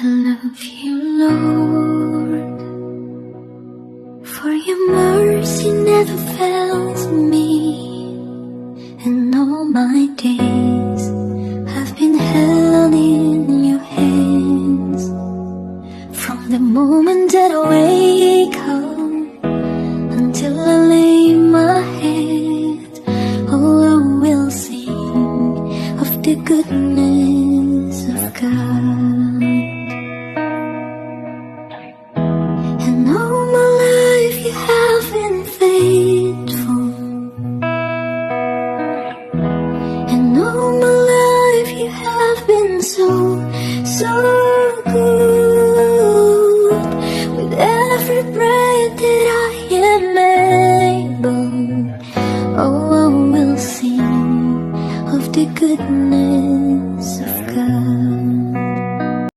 I love you, Lord, for your mercy never fails me, and all my days have been held in your hands. From the moment that I wake up until I lay my head, oh, I will sing of the goodness of God. And all my life you have been faithful, and all my life you have been so, so good.